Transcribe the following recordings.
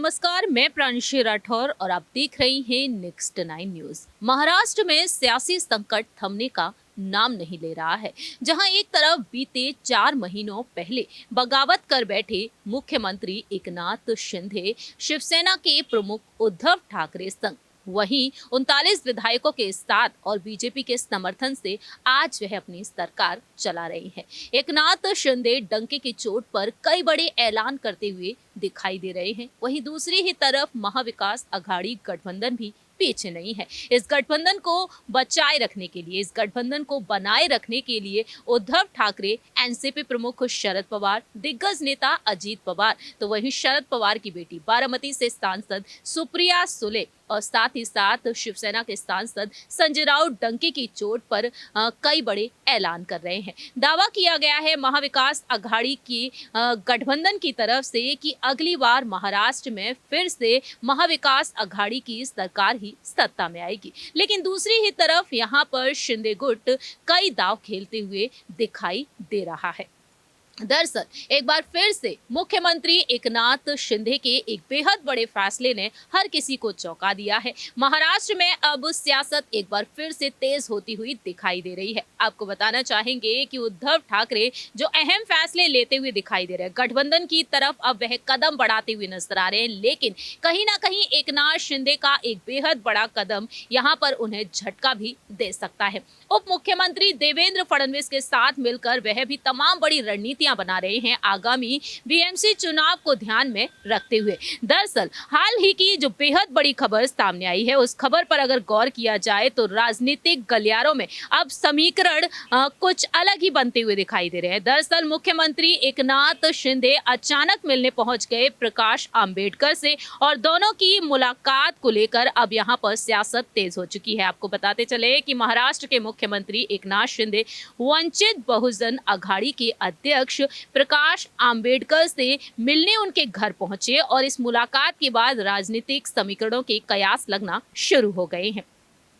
नमस्कार, मैं प्रांशी राठौर और आप देख रही हैं नेक्स्ट 9 न्यूज। महाराष्ट्र में सियासी संकट थमने का नाम नहीं ले रहा है। जहां एक तरफ बीते 4 महीनों पहले बगावत कर बैठे मुख्यमंत्री एकनाथ शिंदे शिवसेना के प्रमुख उद्धव ठाकरे संग वहीं 39 विधायकों के साथ और बीजेपी के समर्थन से आज वह अपनी सरकार चला रही है। एकनाथ शिंदे डंके की चोट पर कई बड़े ऐलान करते हुए दिखाई दे रहे हैं। वहीं दूसरी ही तरफ महाविकास अघाड़ी गठबंधन भी पीछे नहीं है। इस गठबंधन को बचाए रखने के लिए, इस गठबंधन को बनाए रखने के लिए उद्धव ठाकरे, एनसीपी प्रमुख शरद पवार, दिग्गज नेता अजीत पवार, तो वहीं शरद पवार की बेटी बारामती से सांसद सुप्रिया सुले और साथ ही साथ शिवसेना के सांसद संजय राउत डंके की चोट पर कई बड़े ऐलान कर रहे हैं। दावा किया गया है महाविकास अघाड़ी की गठबंधन की तरफ से कि अगली बार महाराष्ट्र में फिर से महाविकास अघाड़ी की सरकार ही सत्ता में आएगी। लेकिन दूसरी ही तरफ यहाँ पर शिंदे गुट कई दांव खेलते हुए दिखाई दे रहा है। दरअसल एक बार फिर से मुख्यमंत्री एकनाथ शिंदे के एक बेहद बड़े फैसले ने हर किसी को चौंका दिया है। महाराष्ट्र में अब सियासत एक बार फिर से तेज होती हुई दिखाई दे रही है। आपको बताना चाहेंगे कि उद्धव ठाकरे जो अहम फैसले लेते हुए दिखाई दे रहे हैं, गठबंधन की तरफ अब वह कदम बढ़ाते हुए नजर आ रहे हैं, लेकिन कहीं ना कहीं एकनाथ शिंदे का एक बेहद बड़ा कदम यहाँ पर उन्हें झटका भी दे सकता है। उप मुख्यमंत्री देवेंद्र फडणवीस के साथ मिलकर वह भी तमाम बड़ी रणनीतियां बना रहे हैं आगामी बीएमसी चुनाव को ध्यान में रखते हुए। दरअसल हाल ही की जो बेहद बड़ी खबर सामने आई है, उस खबर पर अगर गौर किया जाए तो राजनीतिक गलियारों में अब समीकरण कुछ अलग ही बनते हुए दिखाई दे रहे हैं। दरअसल मुख्यमंत्री एकनाथ शिंदे अचानक मिलने पहुंच गए प्रकाश आंबेडकर से और दोनों की मुलाकात को लेकर अब यहाँ पर सियासत तेज हो चुकी है। आपको बताते चले कि महाराष्ट्र के मुख्यमंत्री एकनाथ शिंदे वंचित बहुजन अघाड़ी के अध्यक्ष प्रकाश आंबेडकर से मिलने उनके घर पहुंचे और इस मुलाकात के बाद राजनीतिक समीकरणों के कयास लगना शुरू हो गए हैं।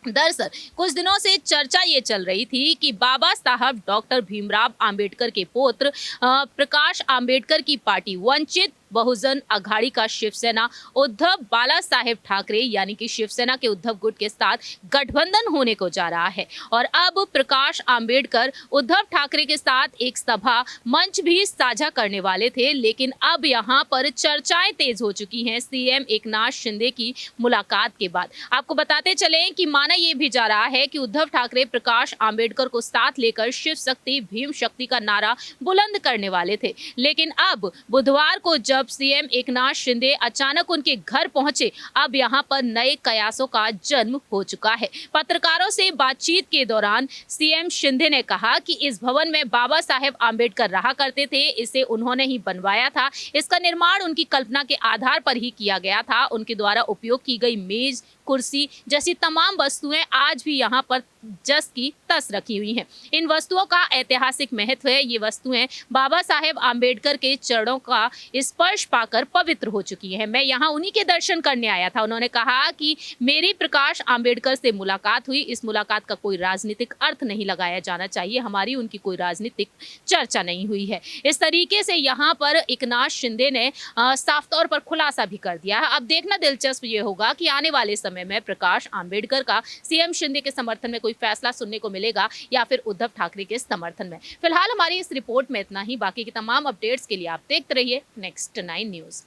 दरअसल कुछ दिनों से चर्चा ये चल रही थी कि बाबा साहब डॉक्टर भीमराव आंबेडकर के पुत्र प्रकाश आंबेडकर की पार्टी वंचित बहुजन अघाड़ी का शिवसेना उद्धव बाला साहेब ठाकरे यानी कि शिवसेना के उद्धव गुट के साथ गठबंधन होने को जा रहा है। और अब प्रकाश आंबेडकर उद्धव ठाकरे के साथ एक सभा मंच भी साझा करने वाले थे, लेकिन अब यहाँ पर चर्चाएं तेज हो चुकी हैं सीएम एकनाथ शिंदे की मुलाकात के बाद। आपको बताते चले कि माना ये भी जा रहा है कि उद्धव ठाकरे प्रकाश आंबेडकर को साथ लेकर शिव शक्ति भीम शक्ति का नारा बुलंद करने वाले थे, लेकिन अब बुधवार को जब सीएम एकनाथ शिंदे अचानक उनके घर पहुंचे, अब यहां पर नए कयासों का जन्म हो चुका है। पत्रकारों से बातचीत के दौरान सीएम शिंदे ने कहा कि इस भवन में बाबा साहेब आंबेडकर रहा करते थे, इसे उन्होंने ही बनवाया था, इसका निर्माण उनकी कल्पना के आधार पर ही किया गया था। उनके द्वारा उपयोग की गई मेज, कुर्सी जैसी तमाम वस्तुएं आज भी यहाँ पर जस की तस रखी हुई हैं। इन वस्तुओं का ऐतिहासिक महत्व है। ये वस्तुएं बाबा साहेब आंबेडकर के चरणों का स्पर्श पाकर पवित्र हो चुकी हैं। मैं यहाँ उन्हीं के दर्शन करने आया था। उन्होंने कहा कि मेरी प्रकाश आंबेडकर से मुलाकात हुई, इस मुलाकात का कोई राजनीतिक अर्थ नहीं लगाया जाना चाहिए, हमारी उनकी कोई राजनीतिक चर्चा नहीं हुई है। इस तरीके से यहाँ पर एकनाथ शिंदे ने साफ तौर पर खुलासा भी कर दिया है। अब देखना दिलचस्प ये होगा कि आने वाले समय में प्रकाश आंबेडकर का सीएम शिंदे के समर्थन में कोई फैसला सुनने को मिलेगा या फिर उद्धव ठाकरे के समर्थन में। फिलहाल हमारी इस रिपोर्ट में इतना ही। बाकी की तमाम अपडेट्स के लिए आप देखते रहिए नेक्स्ट 9 न्यूज।